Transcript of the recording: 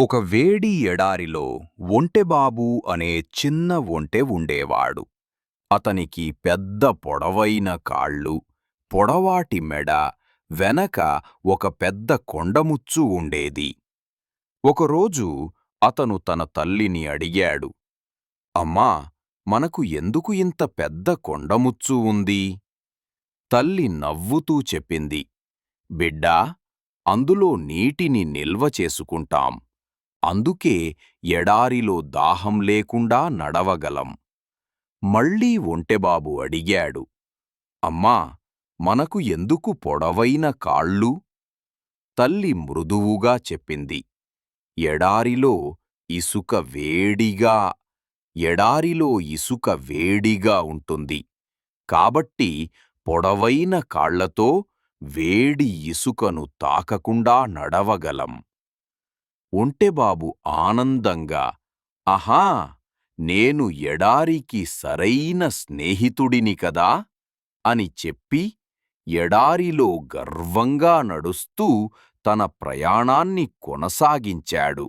ఒక వేడి ఎడారిలో ఒంటెబాబు అనే చిన్న ఒంటె ఉండేవాడు. అతనికి పెద్ద పొడవైన కాళ్ళు, పొడవాటి మెడ, వెనక ఒక పెద్ద కొండముచ్చు ఉండేది. ఒకరోజు అతను తన తల్లిని అడిగాడు, అమ్మా, మనకు ఎందుకు ఇంత పెద్ద కొండముచ్చు ఉంది? తల్లి నవ్వుతూ చెప్పింది, బిడ్డా, అందులో నీటిని నిల్వ చేసుకుంటాం. అందుకే ఎడారిలో దాహం లేకుండా నడవగలం. మళ్ళీ ఒంటెబాబు అడిగాడు, అమ్మా, మనకు ఎందుకు పొడవైన కాళ్ళు? తల్లి మృదువుగా చెప్పింది, ఎడారిలో ఇసుక వేడిగా ఎడారిలో ఇసుక వేడిగా ఉంటుంది. కాబట్టి పొడవైన కాళ్లతో వేడి ఇసుకను తాకకుండా నడవగలం. ఒంటెబాబు ఆనందంగా, ఆహా, నేను ఎడారికి సరైన స్నేహితుడిని కదా అని చెప్పి ఎడారిలో గర్వంగా నడుస్తూ తన ప్రయాణాన్ని కొనసాగించాడు.